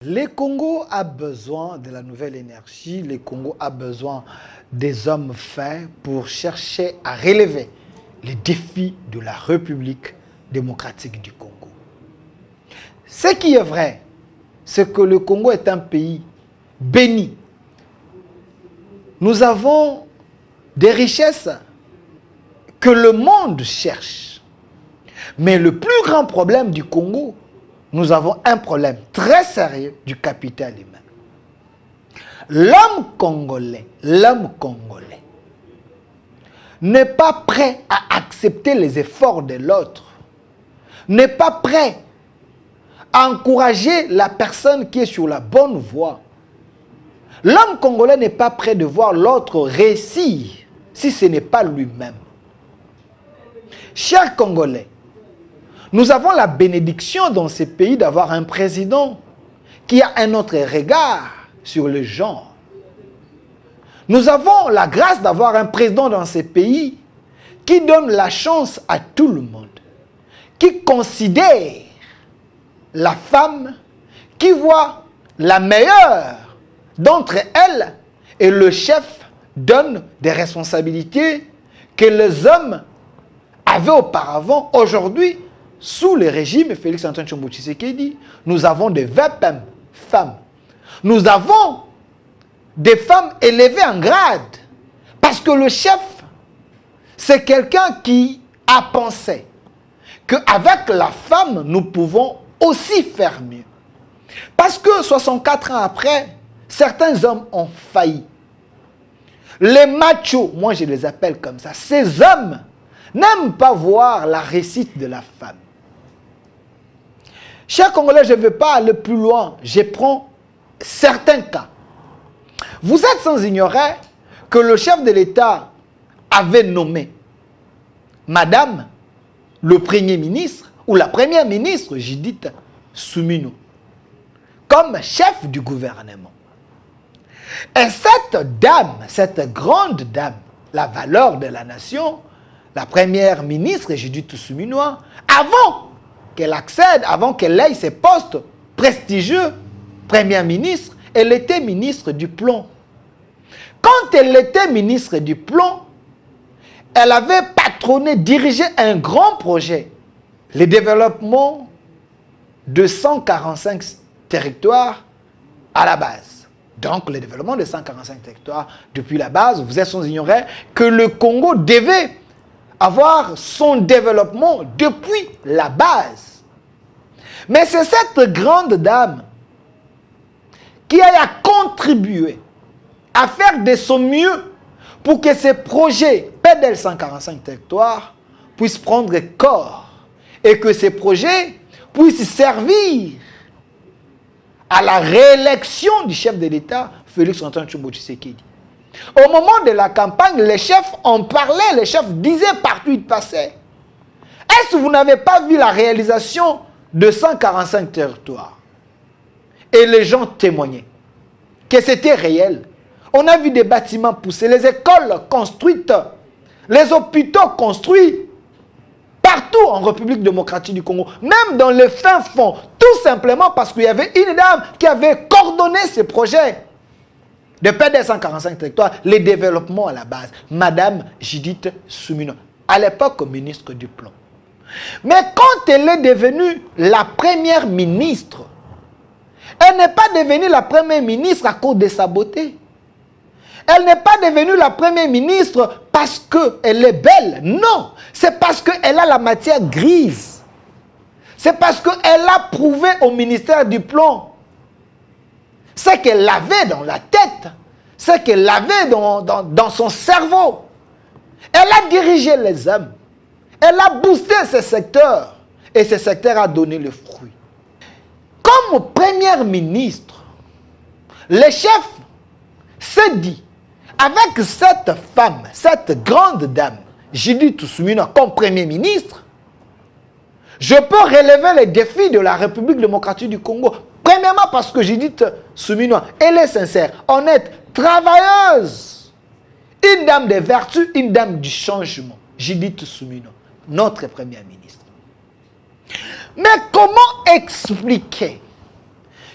Le Congo a besoin de la nouvelle énergie, le Congo a besoin des hommes faits pour chercher à relever les défis de la République démocratique du Congo. Ce qui est vrai, c'est que le Congo est un pays béni. Nous avons des richesses que le monde cherche. Mais le plus grand problème du Congo, nous avons un problème très sérieux du capital humain. L'homme congolais n'est pas prêt à accepter les efforts de l'autre, n'est pas prêt à encourager la personne qui est sur la bonne voie. L'homme congolais n'est pas prêt de voir l'autre réussir si ce n'est pas lui-même. Chers Congolais, nous avons la bénédiction dans ces pays d'avoir un président qui a un autre regard sur le genre. Nous avons la grâce d'avoir un président dans ces pays qui donne la chance à tout le monde, qui considère la femme, qui voit la meilleure d'entre elles, et le chef donne des responsabilités que les hommes avaient auparavant. Aujourd'hui, sous le régime Félix-Antoine Tshisekedi, nous avons des VPM femmes. Nous avons des femmes élevées en grade. Parce que le chef, c'est quelqu'un qui a pensé qu'avec la femme, nous pouvons aussi faire mieux. Parce que 64 ans après, certains hommes ont failli. Les machos, moi je les appelle comme ça, ces hommes n'aiment pas voir la réussite de la femme. Chers Congolais, je ne veux pas aller plus loin. Je prends certains cas. Vous êtes sans ignorer que le chef de l'État avait nommé Madame le Premier ministre ou la Première ministre, Judith Suminwa, comme chef du gouvernement. Et cette dame, cette grande dame, la valeur de la nation, la Première ministre Judith Suminwa, avant qu'elle accède, avant qu'elle ait ses postes prestigieux, Première ministre, elle était ministre du Plomb. Quand elle était ministre du Plomb, elle avait patronné, dirigé un grand projet, le développement de 145 territoires à la base. Donc, le développement de 145 territoires depuis la base, vous êtes sans ignorer que le Congo devait avoir son développement depuis la base. Mais c'est cette grande dame qui a contribué à faire de son mieux pour que ces projets PDL 145 territoires puissent prendre corps et que ces projets puissent servir à la réélection du chef de l'État, Félix-Antoine Tshisekedi. Au moment de la campagne, les chefs en parlaient, les chefs disaient partout où ils passaient. Est-ce que vous n'avez pas vu la réalisation de 145 territoires? Et les gens témoignaient que c'était réel. On a vu des bâtiments pousser, les écoles construites, les hôpitaux construits, partout en République démocratique du Congo, même dans le fin fond, tout simplement parce qu'il y avait une dame qui avait coordonné ces projets de PDL 145 territoires, les développements à la base, Madame Judith Suminwa, à l'époque ministre du Plan. Mais quand elle est devenue la première ministre, elle n'est pas devenue la première ministre à cause de sa beauté. Elle n'est pas devenue la première ministre parce qu'elle est belle. Non, c'est parce qu'elle a la matière grise. C'est parce qu'elle a prouvé au ministère du Plan ce qu'elle avait dans la tête, ce qu'elle avait dans son cerveau. Elle a dirigé les hommes. Elle a boosté ce secteur. Et ce secteur a donné le fruit. Comme première ministre, le chef s'est dit, avec cette femme, cette grande dame, Judith Suminwa comme premier ministre, je peux relever les défis de la République démocratique du Congo. Premièrement parce que Judith Suminwa, elle est sincère, honnête, travailleuse. Une dame de vertu, une dame du changement. Judith Suminwa, notre première ministre. Mais comment expliquer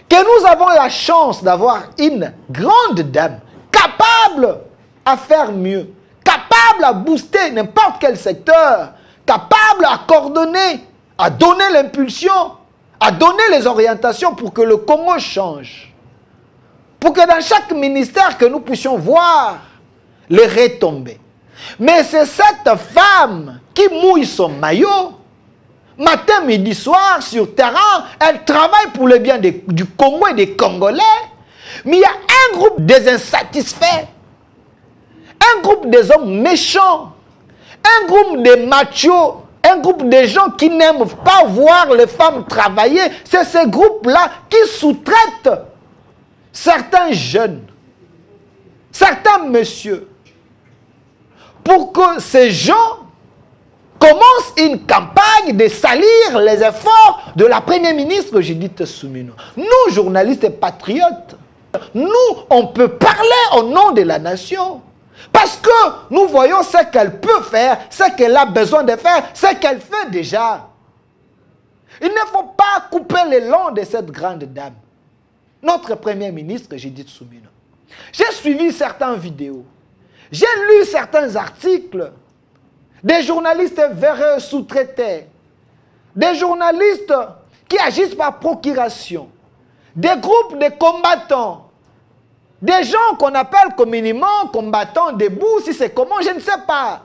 que nous avons la chance d'avoir une grande dame capable à faire mieux, capable à booster n'importe quel secteur, capable à coordonner, à donner l'impulsion, à donner les orientations pour que le Congo change. Pour que dans chaque ministère que nous puissions voir les retombées. Mais c'est cette femme qui mouille son maillot, matin, midi, soir, sur terrain, elle travaille pour le bien du Congo et des Congolais. Mais il y a un groupe des insatisfaits, un groupe des hommes méchants, un groupe des machos, un groupe de gens qui n'aiment pas voir les femmes travailler. C'est ce groupe-là qui sous-traite certains jeunes, certains messieurs, pour que ces gens commencent une campagne de salir les efforts de la première ministre Judith Suminwa. Nous, journalistes et patriotes, nous, on peut parler au nom de la nation. Parce que nous voyons ce qu'elle peut faire, ce qu'elle a besoin de faire, ce qu'elle fait déjà. Il ne faut pas couper le long de cette grande dame. Notre premier ministre, Judith Suminwa. J'ai suivi certaines vidéos. J'ai lu certains articles. Des journalistes véreux sous-traités. Des journalistes qui agissent par procuration. Des groupes de combattants. Des gens qu'on appelle communément combattants debout, si c'est comment, je ne sais pas.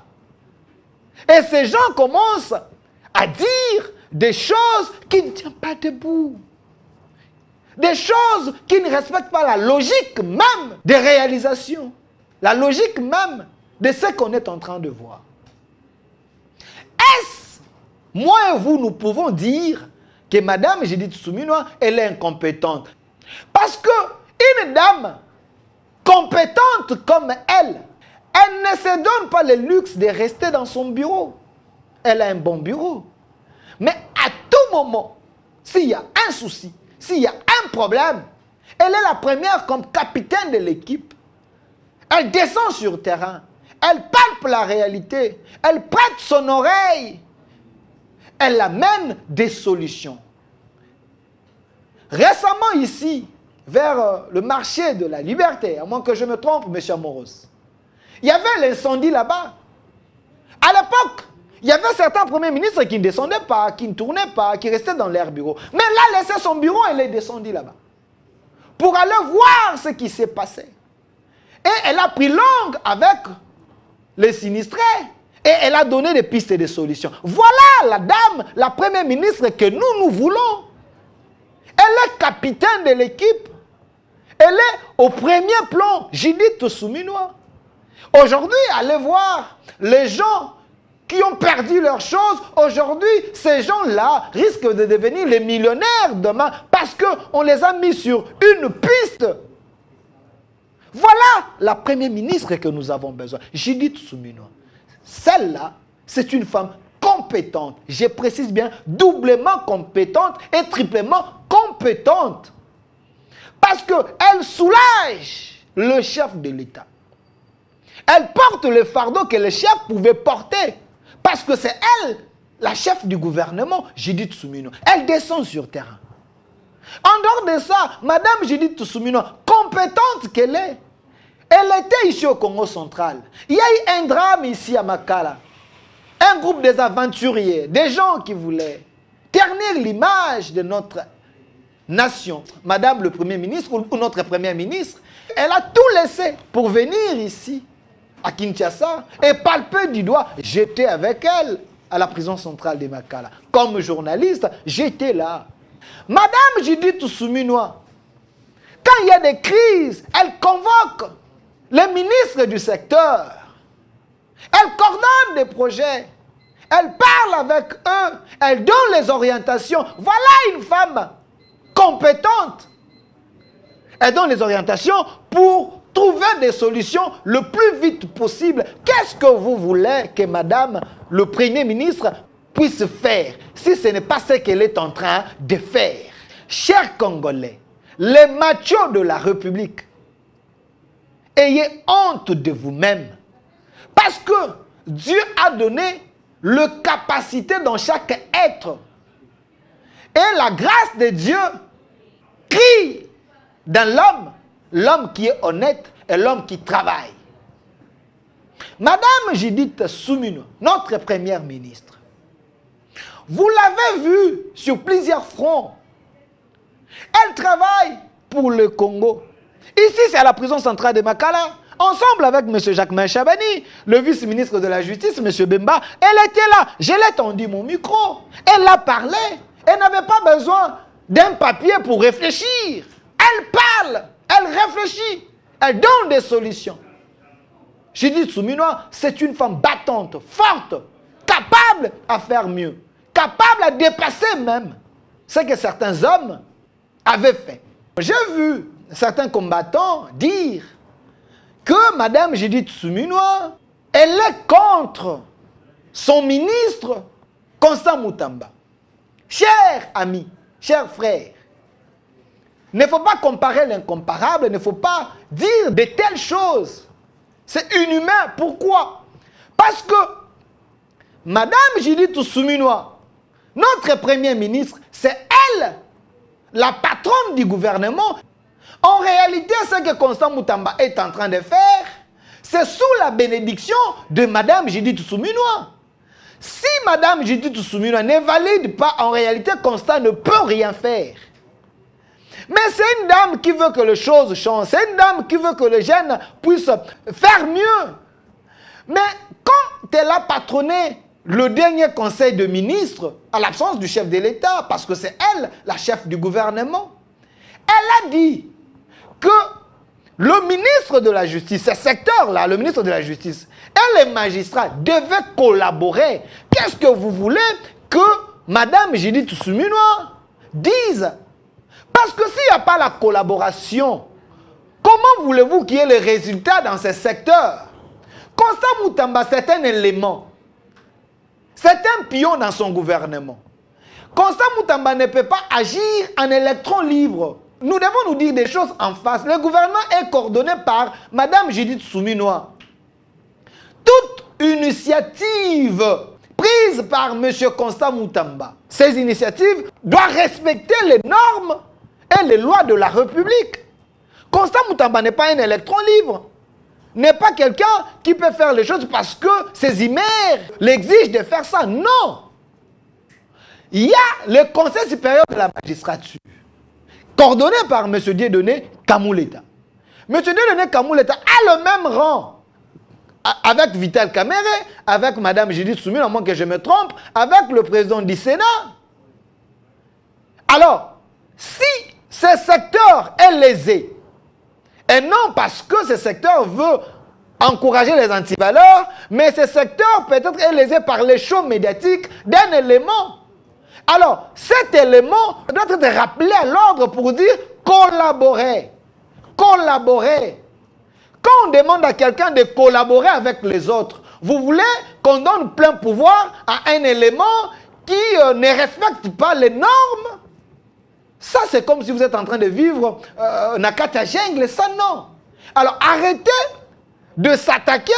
Et ces gens commencent à dire des choses qui ne tiennent pas debout. Des choses qui ne respectent pas la logique même des réalisations. La logique même de ce qu'on est en train de voir. Est-ce, moi et vous, nous pouvons dire que Madame Judith Suminwa, elle est incompétente? Parce que une dame compétente comme elle ne se donne pas le luxe de rester dans son bureau. Elle a un bon bureau. Mais à tout moment, s'il y a un souci, s'il y a un problème, elle est la première comme capitaine de l'équipe. Elle descend sur le terrain. Elle palpe la réalité. Elle prête son oreille. Elle amène des solutions. Récemment ici, vers le marché de la liberté, à moins que je me trompe, M. Amoros, il y avait l'incendie là-bas. À l'époque, il y avait certains premiers ministres qui ne descendaient pas, qui ne tournaient pas, qui restaient dans leur bureau. Mais là, laissé son bureau, elle est descendue là-bas. Pour aller voir ce qui s'est passé. Et elle a pris langue avec les sinistrés. Et elle a donné des pistes et des solutions. Voilà la dame, la première ministre que nous voulons. Elle est capitaine de l'équipe. Elle est au premier plan, Judith Suminwa. Aujourd'hui, allez voir les gens qui ont perdu leurs choses. Aujourd'hui, ces gens-là risquent de devenir les millionnaires demain parce qu'on les a mis sur une piste. Voilà la première ministre que nous avons besoin, Judith Suminwa. Celle-là, c'est une femme compétente. Je précise bien, doublement compétente et triplement compétente. Parce qu'elle soulage le chef de l'État. Elle porte le fardeau que le chef pouvait porter. Parce que c'est elle, la chef du gouvernement, Judith Suminwa. Elle descend sur le terrain. En dehors de ça, Madame Judith Suminwa, compétente qu'elle est, elle était ici au Congo central. Il y a eu un drame ici à Makala. Un groupe des aventuriers, des gens qui voulaient ternir l'image de notre nation. Madame le Premier ministre ou notre Première ministre, elle a tout laissé pour venir ici, à Kinshasa, et palper du doigt. J'étais avec elle à la prison centrale de Makala. Comme journaliste, j'étais là. Madame Judith Suminwa, quand il y a des crises, elle convoque les ministres du secteur. Elle coordonne des projets. Elle parle avec eux. Elle donne les orientations. Voilà une femme compétente. Elle donne les orientations pour trouver des solutions le plus vite possible. Qu'est-ce que vous voulez que Madame le Premier ministre puisse faire si ce n'est pas ce qu'elle est en train de faire? Chers Congolais, les machos de la République, ayez honte de vous-même. Parce que Dieu a donné le capacité dans chaque être. Et la grâce de Dieu crie dans l'homme qui est honnête et l'homme qui travaille. Madame Judith Suminwa, notre première ministre, vous l'avez vue sur plusieurs fronts. Elle travaille pour le Congo. Ici, c'est à la prison centrale de Makala. Ensemble avec M. Jacquemain Chabani, le vice-ministre de la Justice, M. Bemba, elle était là. Je l'ai tendu mon micro. Elle a parlé. Elle n'avait pas besoin d'un papier pour réfléchir. Elle parle. Elle réfléchit. Elle donne des solutions. Judith Suminwa, c'est une femme battante, forte, capable à faire mieux, capable à dépasser même ce que certains hommes avaient fait. J'ai vu certains combattants dire que Mme Judith Suminwa, elle est contre son ministre Constant Moutamba. Chers amis, chers frères, il ne faut pas comparer l'incomparable, il ne faut pas dire de telles choses. C'est inhumain. Pourquoi? Parce que Mme Judith Suminwa, notre Premier ministre, c'est elle, la patronne du gouvernement. En réalité, ce que Constant Moutamba est en train de faire, c'est sous la bénédiction de Mme Judith Suminwa. Si Mme Judith Suminwa ne valide pas, en réalité, Constant ne peut rien faire. Mais c'est une dame qui veut que les choses changent. C'est une dame qui veut que les jeunes puissent faire mieux. Mais quand elle a patronné le dernier conseil de ministres, à l'absence du chef de l'État, parce que c'est elle, la chef du gouvernement, elle a dit que le ministre de la Justice, ce secteur-là, le ministre de la Justice, et les magistrats devaient collaborer. Qu'est-ce que vous voulez que Mme Judith Suminwa dise? Parce que s'il n'y a pas la collaboration, comment voulez-vous qu'il y ait les résultats dans ces secteurs? Constant Moutamba, c'est un élément. C'est un pion dans son gouvernement. Constant Moutamba ne peut pas agir en électron libre. Nous devons nous dire des choses en face. Le gouvernement est coordonné par Mme Judith Suminwa. Toute initiative prise par M. Constant Moutamba, ces initiatives doivent respecter les normes et les lois de la République. Constant Moutamba n'est pas un électron libre. N'est pas quelqu'un qui peut faire les choses parce que ses emails l'exigent de faire ça. Non. Il y a le Conseil supérieur de la magistrature, coordonné par M. Dieudonné Kamouleta. M. Dieudonné Kamouleta a le même rang avec Vital Kamerhe, avec Mme Judith Suminwa, à moins que je me trompe, avec le président du Sénat. Alors, si ce secteur est lésé, et non parce que ce secteur veut encourager les antivaleurs, mais ce secteur peut-être est lésé par les shows médiatiques d'un élément. Alors, cet élément doit être rappelé à l'ordre pour dire collaborer. Collaborer. Quand on demande à quelqu'un de collaborer avec les autres, vous voulez qu'on donne plein pouvoir à un élément qui ne respecte pas les normes? Ça, c'est comme si vous êtes en train de vivre Nakata Jungle, ça non. Alors, arrêtez de s'attaquer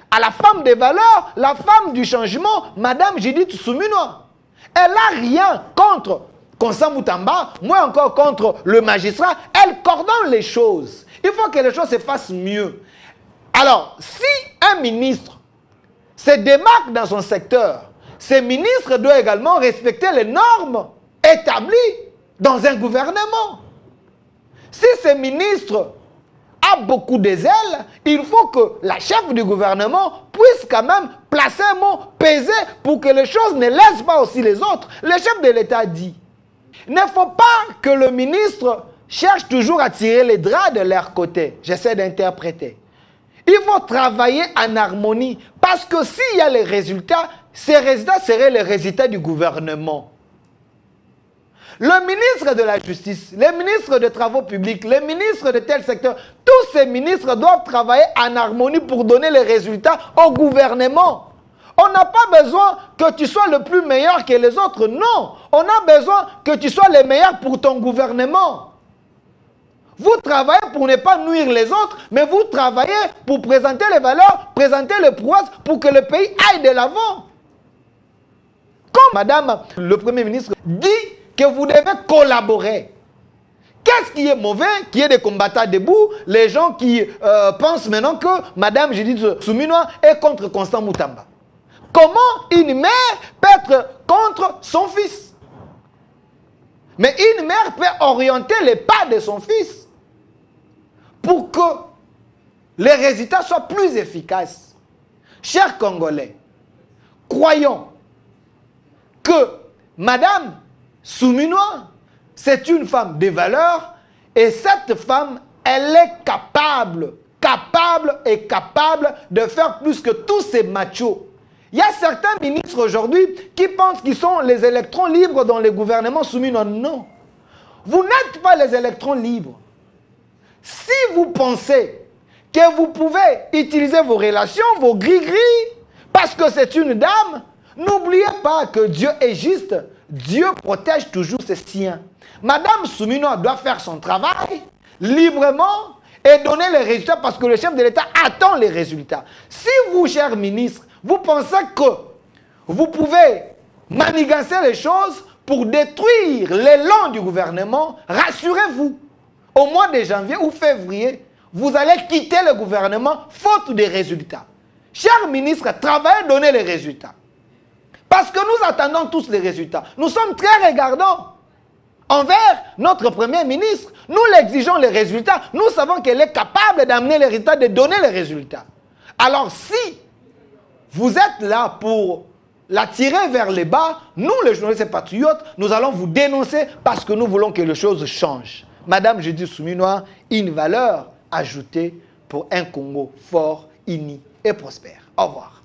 à la femme des valeurs, la femme du changement, Mme Judith Suminwa. Elle n'a rien contre Constant Moutamba, moins encore contre le magistrat. Elle coordonne les choses. Il faut que les choses se fassent mieux. Alors, si un ministre se démarque dans son secteur, ce ministre doit également respecter les normes établies dans un gouvernement. Si ce ministre a beaucoup de zèle, il faut que la chef du gouvernement puisse quand même placer un mot, peser pour que les choses ne laissent pas aussi les autres. Le chef de l'État dit, il ne faut pas que le ministre cherche toujours à tirer les draps de leur côté. J'essaie d'interpréter. Il faut travailler en harmonie parce que s'il y a les résultats, ces résultats seraient les résultats du gouvernement. Le ministre de la Justice, les ministres des Travaux publics, les ministres de tel secteur, tous ces ministres doivent travailler en harmonie pour donner les résultats au gouvernement. On n'a pas besoin que tu sois le plus meilleur que les autres, non. On a besoin que tu sois le meilleur pour ton gouvernement. Vous travaillez pour ne pas nuire les autres, mais vous travaillez pour présenter les valeurs, présenter les prouesses pour que le pays aille de l'avant. Comme Madame le Premier ministre dit que vous devez collaborer, Qu'est-ce qui est mauvais? Qu'il y ait des combattants debout, les gens qui pensent maintenant que Madame Judith Suminwa est contre Constant Moutamba. Comment une mère peut être contre son fils? Mais une mère peut orienter les pas de son fils pour que les résultats soient plus efficaces. Chers Congolais, croyons que Madame Suminwa, c'est une femme de valeur et cette femme, elle est capable de faire plus que tous ces machos. Il y a certains ministres aujourd'hui qui pensent qu'ils sont les électrons libres dans les gouvernements Suminwa. Non. Vous n'êtes pas les électrons libres. Si vous pensez que vous pouvez utiliser vos relations, vos gris-gris, parce que c'est une dame, n'oubliez pas que Dieu est juste. Dieu protège toujours ses siens. Madame Suminwa doit faire son travail librement et donner les résultats parce que le chef de l'État attend les résultats. Si vous, chers ministres, vous pensez que vous pouvez manigancer les choses pour détruire l'élan du gouvernement, rassurez-vous, au mois de janvier ou février, vous allez quitter le gouvernement faute des résultats. Chers ministres, travaillez, donnez les résultats. Parce que nous attendons tous les résultats. Nous sommes très regardants envers notre Premier ministre. Nous l'exigeons les résultats. Nous savons qu'elle est capable d'amener les résultats, de donner les résultats. Alors si vous êtes là pour la tirer vers les bas, nous les journalistes et patriotes, nous allons vous dénoncer parce que nous voulons que les choses changent. Madame Judith Suminwa, une valeur ajoutée pour un Congo fort, uni et prospère. Au revoir.